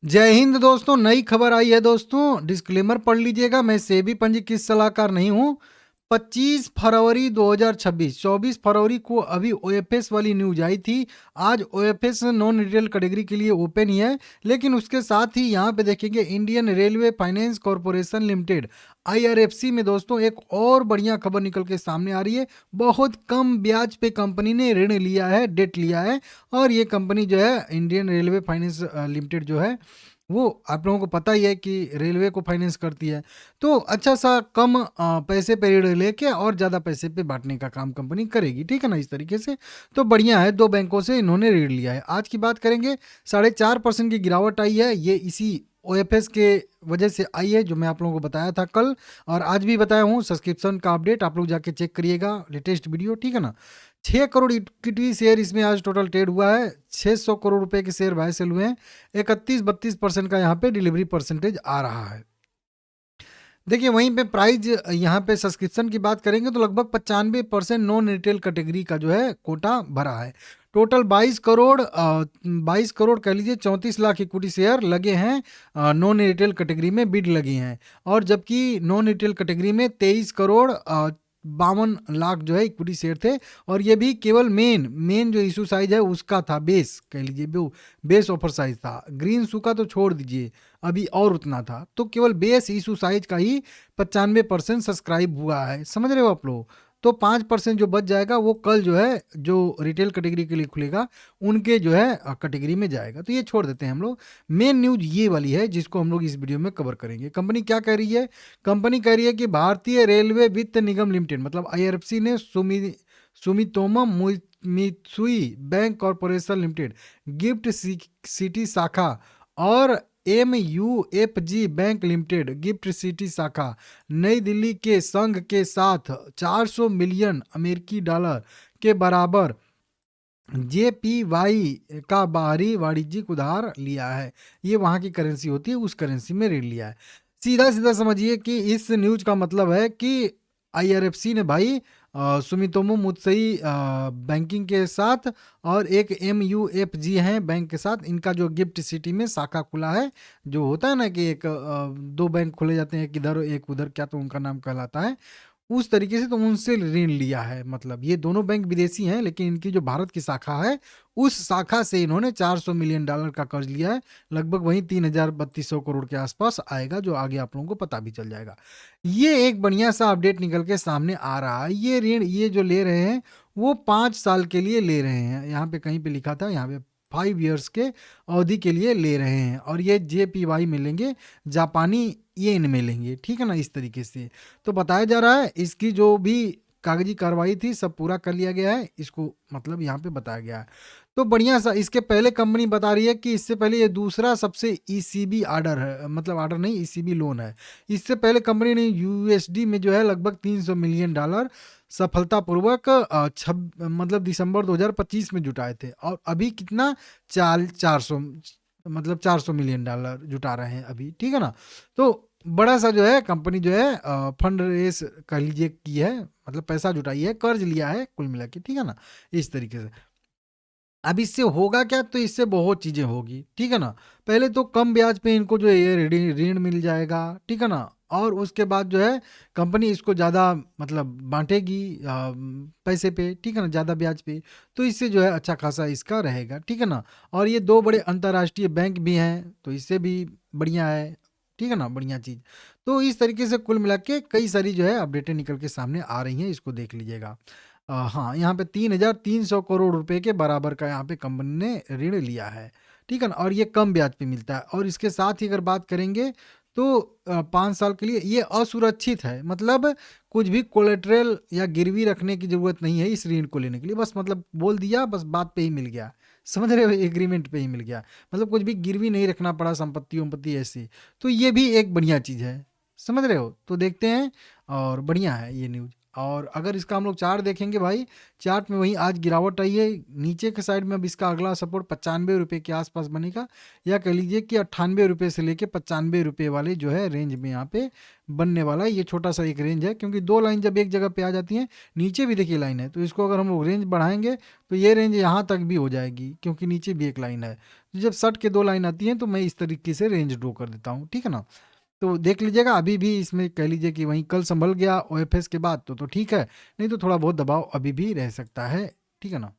जय हिंद दोस्तों। नई खबर आई है दोस्तों, डिस्क्लेमर पढ़ लीजिएगा। मैं सेबी पंजीकृत सलाहकार नहीं हूँ। 25 फरवरी 2026, 24 फरवरी को अभी ओएफएस वाली न्यूज आई थी। आज ओएफएस नॉन रिटेल कैटेगरी के लिए ओपन ही है, लेकिन उसके साथ ही यहाँ पे देखेंगे Indian railway finance corporation limited IRFC में दोस्तों एक और बढ़िया खबर निकल के सामने आ रही है। बहुत कम ब्याज पे कंपनी ने ऋण लिया है, डेट लिया है। और ये कंपनी जो है इंडियन रेलवे फाइनेंस लिमिटेड जो है, वो आप लोगों को पता ही है कि रेलवे को फाइनेंस करती है। तो अच्छा सा कम पैसे पे ऋण लेके और ज़्यादा पैसे पे बांटने का काम कंपनी करेगी, ठीक है ना, इस तरीके से। तो बढ़िया है, दो बैंकों से इन्होंने ऋण लिया है। आज की बात करेंगे, 4.5% की गिरावट आई है। ये इसी ओएफएस के वजह से आई है, जो मैं आप लोगों को बताया था कल और आज भी बताया हूँ। सब्सक्रिप्शन का अपडेट आप लोग जाके चेक करिएगा, लेटेस्ट वीडियो, ठीक है ना। 6 करोड़ इक्विटी शेयर इसमें आज टोटल ट्रेड हुआ है। 600 करोड़ रुपए के शेयर बाय सेल हुए हैं। 31-32% का यहाँ पे डिलीवरी परसेंटेज आ रहा है। देखिए वहीं पे प्राइस, यहाँ पे सब्सक्रिप्शन की बात करेंगे तो लगभग 95% नॉन रिटेल कैटेगरी का जो है कोटा भरा है। टोटल 22 करोड़ कह लीजिए, 34 लाख इक्विटी शेयर लगे हैं नॉन रिटेल कैटेगरी में, बिड लगी हैं। और जबकि नॉन रिटेल कैटेगरी में 23 करोड़ 52 लाख जो है इक्विटी शेयर थे। और ये भी केवल मेन मेन जो इशू साइज है उसका था, बेस कह लीजिए, बेस ऑफर साइज था। ग्रीन शू का तो छोड़ दीजिए, अभी और उतना था। तो केवल बेस इशू साइज का ही 95% सब्सक्राइब हुआ है, समझ रहे हो आप लोग। तो 5% जो बच जाएगा वो कल जो है, जो रिटेल कैटेगरी के लिए खुलेगा उनके जो है कैटेगरी में जाएगा। तो ये छोड़ देते हैं हम लोग। मेन न्यूज ये वाली है जिसको हम लोग इस वीडियो में कवर करेंगे। कंपनी क्या कह रही है? कंपनी कह रही है कि भारतीय रेलवे वित्त निगम लिमिटेड मतलब आईआरएफसी ने Sumitomo Mitsui bank corporation limited, gift city शाखा और MUFG bank limited gift city शाखा नई दिल्ली के संघ के साथ 400 मिलियन अमेरिकी डॉलर के बराबर JPY का बाहरी वाणिज्यिक उधार लिया है। ये वहाँ की करेंसी होती है, उस करेंसी में ऋण लिया है। सीधा सीधा समझिए कि इस न्यूज का मतलब है कि आईआरएफसी ने भाई सुमितोमो मुत्सई बैंकिंग के साथ और एक MUFG हैं बैंक के साथ, इनका जो गिफ्ट सिटी में शाखा खुला है। जो होता है ना कि एक दो बैंक खोले जाते हैं, एक इधर एक उधर, क्या तो उनका नाम कहलाता है, उस तरीके से। तो उनसे ऋण लिया है। मतलब ये दोनों बैंक विदेशी हैं, लेकिन इनकी जो भारत की शाखा है उस शाखा से इन्होंने 400 मिलियन डॉलर का कर्ज लिया है। लगभग वही 3,3200 करोड़ के आसपास आएगा, जो आगे आप लोगों को पता भी चल जाएगा। ये एक बढ़िया सा अपडेट निकल के सामने आ रहा है। ये ऋण ये जो ले रहे हैं वो 5 साल के लिए ले रहे हैं। यहाँ पे कहीं पे लिखा था, यहाँ पे 5 ईयर्स के अवधि के लिए ले रहे हैं। और ये JPY मिलेंगे, जापानी येन मिलेंगे, ठीक है ना, इस तरीके से। तो बताया जा रहा है इसकी जो भी कागजी कार्रवाई थी सब पूरा कर लिया गया है, इसको मतलब यहाँ पे बताया गया है। तो बढ़िया सा। इसके पहले कंपनी बता रही है कि इससे पहले ये दूसरा सबसे ECB ऑर्डर है, मतलब ऑर्डर नहीं, ECB लोन है। इससे पहले कंपनी ने USD में जो है लगभग 300 मिलियन डॉलर सफलतापूर्वक मतलब दिसंबर 2025 में जुटाए थे। और अभी कितना, 400 मतलब 400 मिलियन डॉलर जुटा रहे हैं अभी, ठीक है ना। तो बड़ा सा जो है कंपनी जो है फंड रेस कह लीजिए की है, मतलब पैसा जुटाई है, कर्ज लिया है कुल मिला के, ठीक है ना, इस तरीके से। अब इससे होगा क्या? तो इससे बहुत चीज़ें होगी, ठीक है ना। पहले तो कम ब्याज पे इनको जो है ये ऋण ऋण मिल जाएगा, ठीक है ना। और उसके बाद जो है कंपनी इसको ज़्यादा मतलब बांटेगी पैसे पे, ठीक है ना, ज़्यादा ब्याज पे। तो इससे जो है अच्छा खासा इसका रहेगा, ठीक है ना। और ये दो बड़े अंतर्राष्ट्रीय बैंक भी हैं, तो इससे भी बढ़िया है, ठीक है ना, बढ़िया चीज़। तो इस तरीके से कुल मिला के कई सारी जो है अपडेटें निकल के सामने आ रही हैं, इसको देख लीजिएगा। हाँ, यहाँ पे 3,300 करोड़ रुपए के बराबर का यहाँ पे कंपनी ने ऋण लिया है, ठीक है ना। और ये कम ब्याज पे मिलता है। और इसके साथ ही अगर बात करेंगे तो 5 साल के लिए ये असुरक्षित है। मतलब कुछ भी कोलेट्रल या गिरवी रखने की जरूरत नहीं है इस ऋण को लेने के लिए। बस मतलब बोल दिया, बस बात पे ही मिल गया, समझ रहे हो, एग्रीमेंट पे ही मिल गया। मतलब कुछ भी गिरवी नहीं रखना पड़ा, संपत्ति वंपत्ति ऐसी। तो ये भी एक बढ़िया चीज़ है, समझ रहे हो। तो देखते हैं, और बढ़िया है ये न्यूज़। और अगर इसका हम लोग चार्ट देखेंगे भाई, चार्ट में वहीं आज गिरावट आई है। नीचे के साइड में अब इसका अगला सपोर्ट 95 रुपये के आसपास बनेगा, या कह लीजिए कि 98 रुपये से लेके 95 रुपये वाले जो है रेंज में यहाँ पे बनने वाला है। ये छोटा सा एक रेंज है, क्योंकि दो लाइन जब एक जगह पे आ जाती हैं, नीचे भी देखिए लाइन है, तो इसको अगर हम लोग रेंज बढ़ाएंगे तो ये रेंज यहाँ तक भी हो जाएगी, क्योंकि नीचे भी एक लाइन है। तो जब सट के दो लाइन आती हैं तो मैं इस तरीके से रेंज ड्रॉ कर देता हूँ, ठीक है ना। तो देख लीजिएगा, अभी भी इसमें कह लीजिए कि वहीं कल संभल गया ओएफएस के बाद तो ठीक है, नहीं तो थोड़ा बहुत दबाव अभी भी रह सकता है, ठीक है ना।